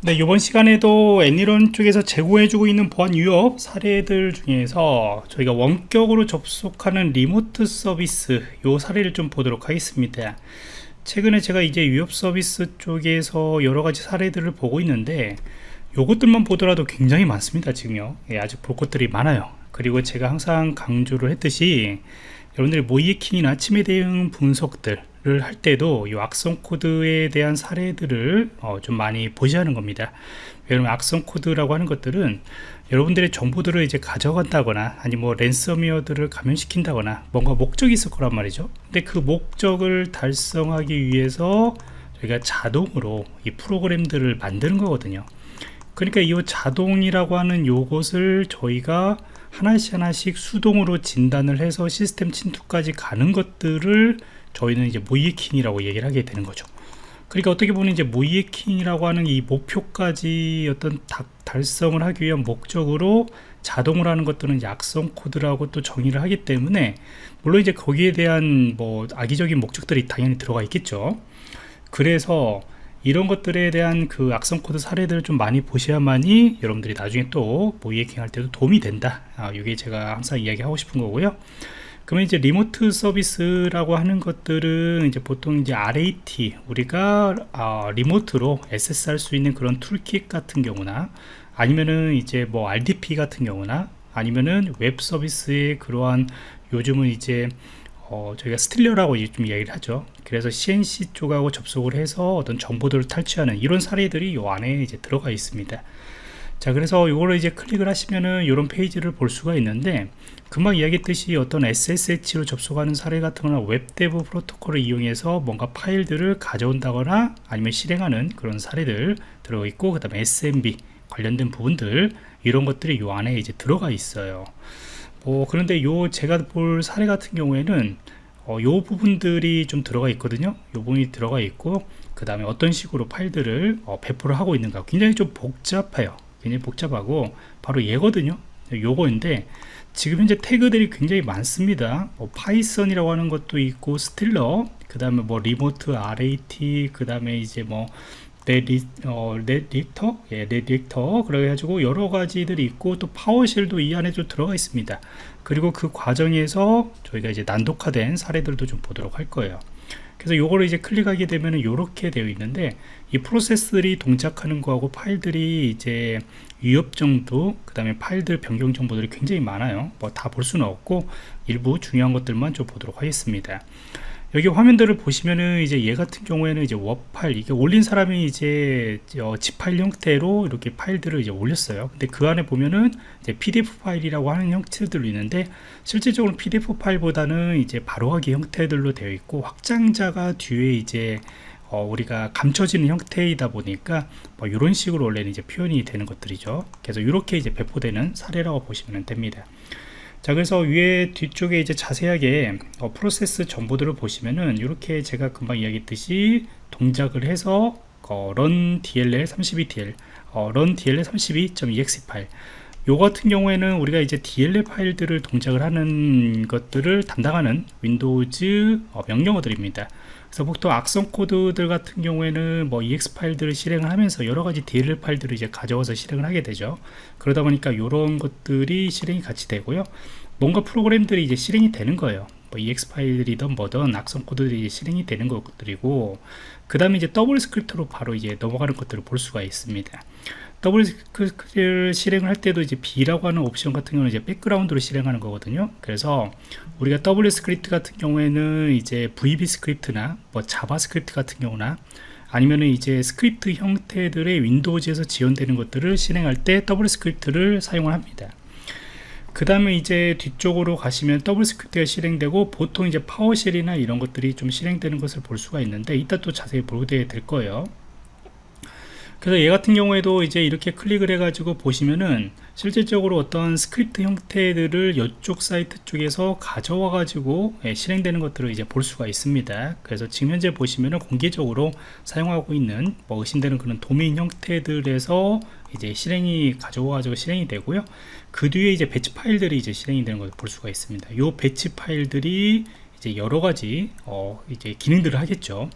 네, 이번 시간에도 애니런 쪽에서 제공해주고 있는 보안 위협 사례들 중에서 저희가 원격으로 접속하는 리모트 서비스 요 사례를 좀 보도록 하겠습니다. 최근에 제가 이제 위협 서비스 쪽에서 여러 가지 사례들을 보고 있는데 요것들만 보더라도 굉장히 많습니다. 지금요. 예, 아직 볼 것들이 많아요. 그리고 제가 항상 강조를 했듯이 여러분들이 모이에킹이나 침해 대응 분석들을 할 때도 이 악성 코드에 대한 사례들을 좀 많이 보시하는 겁니다. 왜냐하면 악성 코드라고 하는 것들은 여러분들의 정보들을 이제 가져간다거나 아니면 뭐 랜섬웨어들을 감염시킨다거나 뭔가 목적이 있을 거란 말이죠. 근데 그 목적을 달성하기 위해서 저희가 자동으로 이 프로그램들을 만드는 거거든요. 그러니까 이 자동이라고 하는 요것을 저희가 하나씩 수동으로 진단을 해서 시스템 침투까지 가는 것들을 저희는 이제 모이에킹이라고 얘기를 하게 되는 거죠. 그러니까 어떻게 보면 이제 모이에킹이라고 하는 이 목표까지 어떤 달성을 하기 위한 목적으로 자동으로 하는 것들은 악성 코드라고 또 정의를 하기 때문에 물론 이제 거기에 대한 뭐 악의적인 목적들이 당연히 들어가 있겠죠. 그래서 이런 것들에 대한 그 악성 코드 사례들을 좀 많이 보셔야만이 여러분들이 나중에 또 모이에킹 할 때도 도움이 된다. 이게 제가 항상 이야기하고 싶은 거고요. 그러면 이제 리모트 서비스라고 하는 것들은 이제 보통 이제 RAT 우리가 리모트로 SS할 수 있는 그런 툴킷 같은 경우나 아니면은 이제 뭐 RDP 같은 경우나 아니면은 웹 서비스의 그러한 요즘은 이제 저희가 스틸러라고 좀 이야기를 하죠. 그래서 CNC 쪽하고 접속을 해서 어떤 정보들을 탈취하는 이런 사례들이 요 안에 이제 들어가 있습니다. 자, 그래서 이거를 이제 클릭을 하시면은 이런 페이지를 볼 수가 있는데 금방 이야기했듯이 어떤 SSH로 접속하는 사례 같은 거나 웹데브 프로토콜을 이용해서 뭔가 파일들을 가져온다거나 아니면 실행하는 그런 사례들 들어가 있고, 그 다음에 SMB 관련된 부분들 이런 것들이 요 안에 이제 들어가 있어요. 그런데 제가 볼 사례 같은 경우에는 요 부분들이 좀 들어가 있거든요. 요 부분이 들어가 있고, 그 다음에 어떤 식으로 파일들을 배포를 하고 있는가 굉장히 좀 복잡해요. 굉장히 복잡하고 바로 얘거든요. 요거인데 지금 현재 태그들이 굉장히 많습니다. 파이썬이라고 하는 것도 있고, 스틸러, 그 다음에 뭐 리모트 RAT, 그 다음에 이제 뭐 넷리터, 넷리터, 그래가지고 여러 가지들이 있고, 또 파워쉘도 이 안에 좀 들어가 있습니다. 그리고 그 과정에서 저희가 이제 난독화된 사례들도 좀 보도록 할 거예요. 그래서 요거를 이제 클릭하게 되면 이렇게 되어 있는데, 이 프로세스들이 동작하는 거하고 파일들이 이제 위협 정도, 그 다음에 파일들 변경 정보들이 굉장히 많아요. 뭐 다 볼 수는 없고 일부 중요한 것들만 좀 보도록 하겠습니다. 여기 화면들을 보시면은 이제 얘 같은 경우에는 이제 워 파일, 이게 올린 사람이 이제 zip 파일 형태로 이렇게 파일들을 이제 올렸어요. 근데 그 안에 보면은 이제 PDF 파일이라고 하는 형태들도 있는데, 실질적으로 PDF 파일보다는 이제 바로하기 형태들로 되어 있고, 확장자가 뒤에 이제 우리가 감춰지는 형태이다 보니까 뭐 이런 식으로 원래는 이제 표현이 되는 것들이죠. 그래서 이렇게 이제 배포되는 사례라고 보시면 됩니다. 자, 그래서 위에 뒤쪽에 이제 자세하게 프로세스 정보들을 보시면은 이렇게 제가 금방 이야기했듯이 동작을 해서 run dll 32dl run dll 32.exe 파일, 요 같은 경우에는 우리가 이제 DLL 파일들을 동작을 하는 것들을 담당하는 윈도우즈 명령어들입니다. 그래서 보통 악성 코드들 같은 경우에는 뭐 EX 파일들을 실행을 하면서 여러 가지 DLL 파일들을 이제 가져와서 실행을 하게 되죠. 그러다 보니까 이런 것들이 실행이 같이 되고요. 뭔가 프로그램들이 이제 실행이 되는 거예요. 뭐 EX 파일이든 뭐든 악성 코드들이 이제 실행이 되는 것들이고, 그 다음에 이제 더블 스크립트로 바로 이제 넘어가는 것들을 볼 수가 있습니다. 더블 스크립트를 실행을 할 때도 이제 B라고 하는 옵션 같은 경우는 이제 백그라운드로 실행하는 거거든요. 그래서 우리가 더블 스크립트 같은 경우에는 이제 VB 스크립트나 뭐 자바 스크립트 같은 경우나 아니면은 이제 스크립트 형태들의 윈도우즈에서 지원되는 것들을 실행할 때 더블 스크립트를 사용을 합니다. 그 다음에 이제 뒤쪽으로 가시면 더블 스크립트가 실행되고, 보통 이제 파워쉘이나 이런 것들이 좀 실행되는 것을 볼 수가 있는데, 이따 또 자세히 보게 될 거예요. 그래서 얘 같은 경우에도 이제 이렇게 클릭을 해가지고 보시면은 실질적으로 어떤 스크립트 형태들을 이쪽 사이트 쪽에서 가져와 가지고 실행되는 것들을 이제 볼 수가 있습니다. 그래서 지금 현재 보시면은 공개적으로 사용하고 있는 뭐 의심되는 그런 도메인 형태들에서 이제 실행이 가져와 가지고 실행이 되고요. 그 뒤에 이제 배치 파일들이 이제 실행이 되는 것을 볼 수가 있습니다. 요 배치 파일들이 이제 여러 가지 이제 기능들을 하겠죠.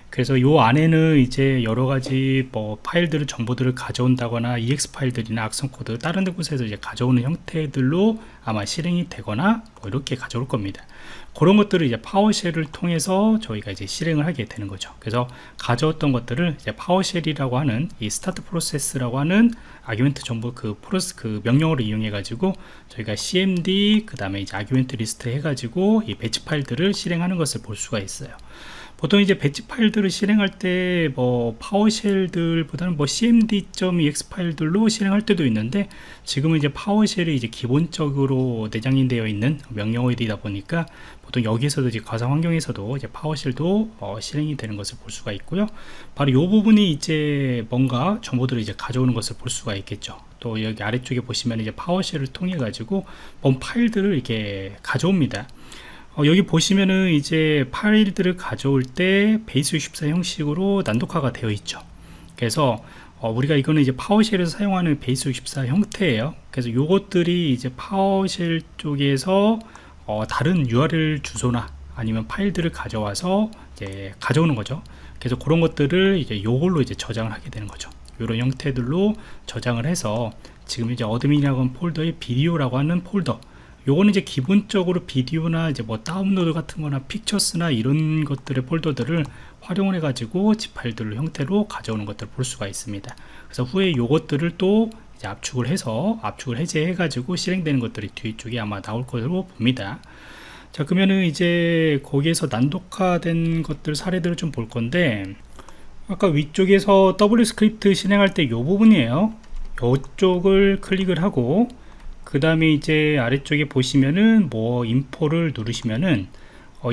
그래서 요 안에는 이제 여러 가지 뭐 파일들을 정보들을 가져온다거나 EX 파일들이나 악성 코드 다른 곳에서 이제 가져오는 형태들로 아마 실행이 되거나 뭐 이렇게 가져올 겁니다. 그런 것들을 이제 파워쉘을 통해서 저희가 이제 실행을 하게 되는 거죠. 그래서 가져왔던 것들을 이제 파워쉘이라고 하는 이 스타트 프로세스라고 하는 아규멘트 정보 그 명령어를 이용해 가지고 저희가 cmd 그 다음에 이제 아규멘트 리스트 해 가지고 이 배치 파일들을 실행하는 것을 볼 수가 있어요. 보통 이제 배치 파일들을 실행할 때 뭐 파워쉘들보다는 뭐 cmd.ex 파일들로 실행할 때도 있는데, 지금은 이제 파워쉘이 이제 기본적으로 내장되어 있는 명령어이다 보니까 보통 여기에서도 이제 가상 환경에서도 이제 파워쉘도 실행이 되는 것을 볼 수가 있고요. 바로 이 부분이 이제 뭔가 정보들을 이제 가져오는 것을 볼 수가 있겠죠. 또 여기 아래쪽에 보시면 이제 파워쉘을 통해 가지고 뭔 파일들을 이렇게 가져옵니다. 여기 보시면은 이제 파일들을 가져올 때 베이스64 형식으로 난독화가 되어 있죠. 그래서 우리가 이거는 이제 파워쉘에서 사용하는 베이스64 형태예요. 그래서 요것들이 이제 파워쉘 쪽에서 다른 URL 주소나 아니면 파일들을 가져와서 이제 가져오는 거죠. 그래서 그런 것들을 이제 요걸로 이제 저장을 하게 되는 거죠. 이런 형태들로 저장을 해서 지금 이제 어드민이라고 하는 폴더에 비디오라고 하는 폴더, 요거는 이제 기본적으로 비디오나 이제 뭐 다운로드 같은 거나 픽처스나 이런 것들의 폴더들을 활용을 해 가지고 zip 파일들 형태로 가져오는 것들을 볼 수가 있습니다. 그래서 후에 요것들을 또 이제 압축을 해서 압축을 해제해 가지고 실행되는 것들이 뒤쪽에 아마 나올 것으로 봅니다. 자, 그러면은 이제 거기에서 난독화된 것들 사례들을 좀 볼 건데, 아까 위쪽에서 W 스크립트 실행할 때 요 부분이에요. 요쪽을 클릭을 하고 그 다음에 이제 아래쪽에 보시면은 뭐 인포를 누르시면은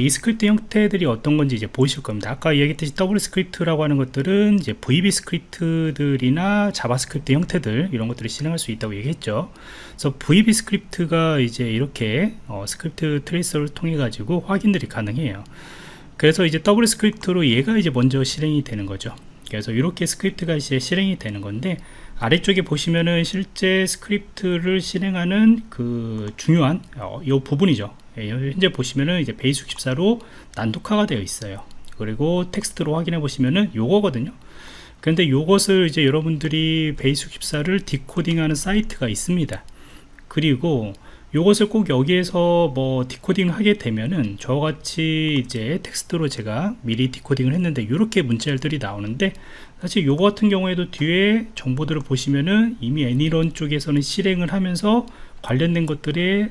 이 스크립트 형태들이 어떤 건지 이제 보실 겁니다. 아까 얘기했듯이 W 스크립트라고 하는 것들은 이제 VB 스크립트들이나 자바스크립트 형태들 이런 것들을 실행할 수 있다고 얘기했죠. 그래서 VB 스크립트가 이제 이렇게 스크립트 트레이서를 통해 가지고 확인들이 가능해요. 그래서 이제 W 스크립트로 얘가 이제 먼저 실행이 되는 거죠. 그래서 이렇게 스크립트가 이제 실행이 되는 건데, 아래쪽에 보시면은 실제 스크립트를 실행하는 그 중요한 이 부분이죠. 현재 보시면은 이제 베이스64로 난독화가 되어 있어요. 그리고 텍스트로 확인해 보시면은 요거거든요. 그런데 요것을 이제 여러분들이 베이스64를 디코딩하는 사이트가 있습니다. 그리고 요것을 꼭 여기에서 뭐 디코딩 하게 되면은 저같이 이제 텍스트로 제가 미리 디코딩을 했는데 이렇게 문자열들이 나오는데, 사실 요거 같은 경우에도 뒤에 정보들을 보시면은 이미 애니런 쪽에서는 실행을 하면서 관련된 것들의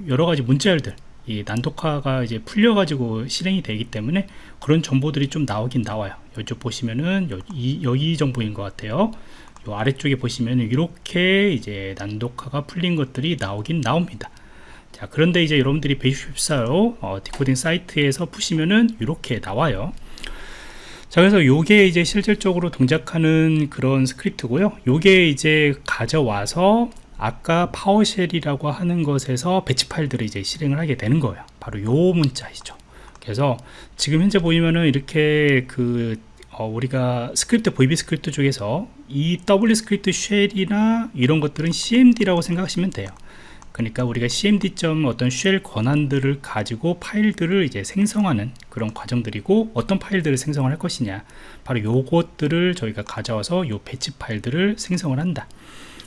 여러가지 문자열들, 이 난독화가 이제 풀려 가지고 실행이 되기 때문에 그런 정보들이 좀 나오긴 나와요. 이쪽 보시면은 여기 정보인 것 같아요. 요 아래쪽에 보시면 이렇게 이제 난독화가 풀린 것들이 나오긴 나옵니다. 자, 그런데 이제 여러분들이 베이스64로 디코딩 사이트에서 푸시면은 이렇게 나와요. 자, 그래서 요게 이제 실질적으로 동작하는 그런 스크립트고요. 요게 이제 가져와서 아까 파워쉘이라고 하는 것에서 배치 파일들을 이제 실행을 하게 되는 거예요. 바로 요 문자이죠. 그래서 지금 현재 보이면은 이렇게 우리가 스크립트, VB 스크립트 쪽에서 이 W 스크립트 쉘이나 이런 것들은 CMD라고 생각하시면 돼요. 그러니까 우리가 CMD 어떤 쉘 권한들을 가지고 파일들을 이제 생성하는 그런 과정들이고, 어떤 파일들을 생성을 할 것이냐, 바로 요것들을 저희가 가져와서 요 배치 파일들을 생성을 한다.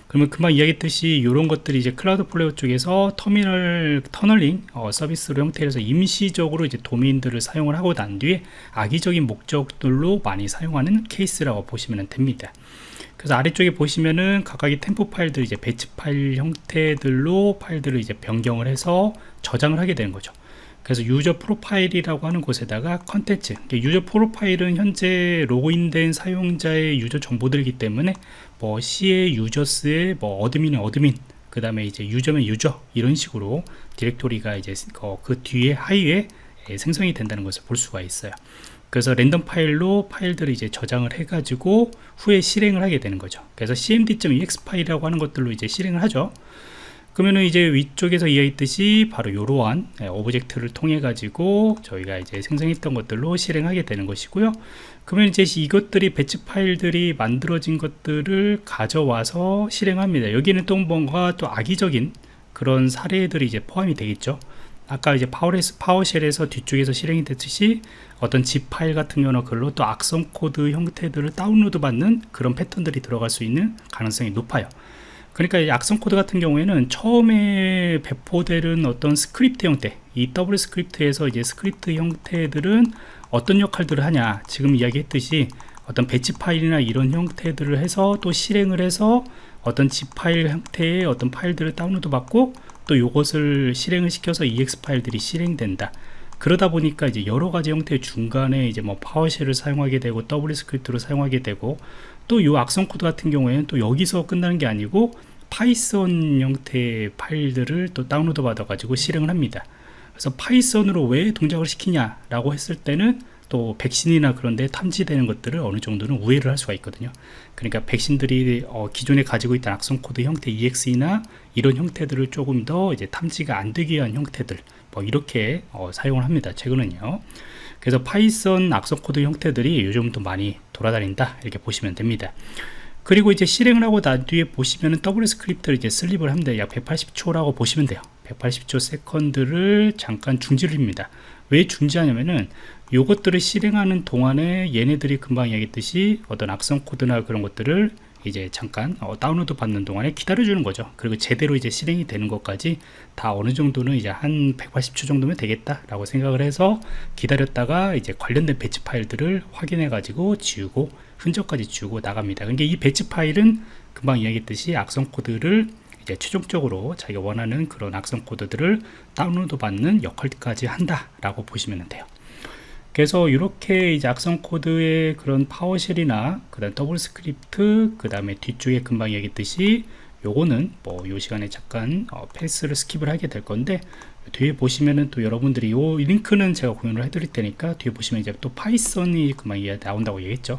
그러면 금방 이야기했듯이 이런 것들이 이제 클라우드 플레이어 쪽에서 터널링 서비스로 형태로서 임시적으로 이제 도메인들을 사용을 하고 난 뒤에 악의적인 목적들로 많이 사용하는 케이스라고 보시면 됩니다. 그래서 아래쪽에 보시면은 각각의 템포 파일들, 이제 배치 파일 형태들로 파일들을 이제 변경을 해서 저장을 하게 되는 거죠. 그래서 유저 프로파일이라고 하는 곳에다가 컨텐츠, 유저 프로파일은 현재 로그인된 사용자의 유저 정보들이기 때문에 뭐 C의 유저스의 뭐 어드민의 어드민, 그 다음에 이제 유저면 유저, 이런 식으로 디렉토리가 이제 그 뒤에 하위에 생성이 된다는 것을 볼 수가 있어요. 그래서 랜덤 파일로 파일들을 이제 저장을 해가지고 후에 실행을 하게 되는 거죠. 그래서 cmd.ex 파일이라고 하는 것들로 이제 실행을 하죠. 그러면은 이제 위쪽에서 이야기했듯이 바로 이러한 오브젝트를 통해 가지고 저희가 이제 생성했던 것들로 실행하게 되는 것이고요. 그러면 이제 이것들이 배치 파일들이 만들어진 것들을 가져와서 실행합니다. 여기는 또 뭔가 또 악의적인 그런 사례들이 이제 포함이 되겠죠. 아까 이제 파워쉘에서 뒤쪽에서 실행이 됐듯이 어떤 zip 파일 같은 경우는 그걸로 또 악성 코드 형태들을 다운로드 받는 그런 패턴들이 들어갈 수 있는 가능성이 높아요. 그러니까 이 악성 코드 같은 경우에는 처음에 배포되는 어떤 스크립트 형태, 이 W 스크립트에서 이제 스크립트 형태들은 어떤 역할들을 하냐, 지금 이야기했듯이 어떤 배치 파일이나 이런 형태들을 해서 또 실행을 해서 어떤 zip 파일 형태의 어떤 파일들을 다운로드 받고 또 이것을 실행을 시켜서 EX 파일들이 실행된다. 그러다 보니까 이제 여러 가지 형태의 중간에 이제 뭐 파워쉘을 사용하게 되고 W 스크립트를 사용하게 되고 또 이 악성 코드 같은 경우에는 또 여기서 끝나는 게 아니고 파이썬 형태의 파일들을 또 다운로드 받아 가지고 실행을 합니다. 그래서 파이썬으로 왜 동작을 시키냐 라고 했을 때는 또 백신이나 그런 데 탐지되는 것들을 어느 정도는 우회를 할 수가 있거든요. 그러니까 백신들이 기존에 가지고 있던 악성 코드 형태 EXE나 이런 형태들을 조금 더 이제 탐지가 안 되게 한 형태들 뭐 이렇게 사용을 합니다. 최근은요. 그래서 파이썬 악성 코드 형태들이 요즘도 많이 돌아다닌다 이렇게 보시면 됩니다. 그리고 이제 실행을 하고 난 뒤에 보시면은 W 스크립트를 이제 슬립을 합니다. 약 180초라고 보시면 돼요. 180초 세컨드를 잠깐 중지합니다. 왜 중지하냐면은 요것들을 실행하는 동안에 얘네들이 금방 얘기했듯이 어떤 악성 코드나 그런 것들을 이제 잠깐 다운로드 받는 동안에 기다려주는 거죠. 그리고 제대로 이제 실행이 되는 것까지 다 어느 정도는 이제 한 180초 정도면 되겠다 라고 생각을 해서 기다렸다가 이제 관련된 배치 파일들을 확인해 가지고 지우고 흔적까지 지우고 나갑니다. 그러니까 이 배치 파일은 금방 이야기했듯이 악성 코드를 이제 최종적으로 자기가 원하는 그런 악성 코드들을 다운로드 받는 역할까지 한다 라고 보시면 돼요. 그래서 이렇게 이제 악성 코드의 그런 파워쉘이나 그 다음 더블 스크립트 그 다음에 뒤쪽에 금방 얘기했듯이 요거는 뭐 요 시간에 잠깐 패스를 스킵을 하게 될 건데 뒤에 보시면은 또 여러분들이 요 링크는 제가 공유를 해드릴 테니까 뒤에 보시면 이제 또 파이썬이 금방 나온다고 얘기했죠.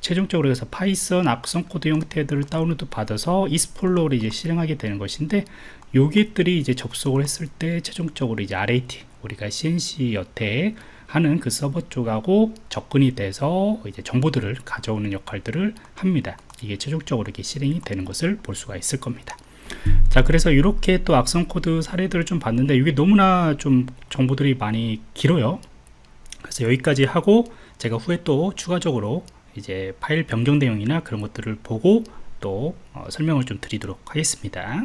최종적으로 해서 파이썬 악성 코드 형태들을 다운로드 받아서 이스폴로를 이제 실행하게 되는 것인데 요것들이 이제 접속을 했을 때 최종적으로 이제 RAT 우리가 CNC 여태 하는 그 서버 쪽하고 접근이 돼서 이제 정보들을 가져오는 역할들을 합니다. 이게 최종적으로 이렇게 실행이 되는 것을 볼 수가 있을 겁니다. 자, 그래서 이렇게 또 악성 코드 사례들을 좀 봤는데 이게 너무나 좀 정보들이 많이 길어요. 그래서 여기까지 하고 제가 후에 또 추가적으로 이제 파일 변경 내용이나 그런 것들을 보고 또 설명을 좀 드리도록 하겠습니다.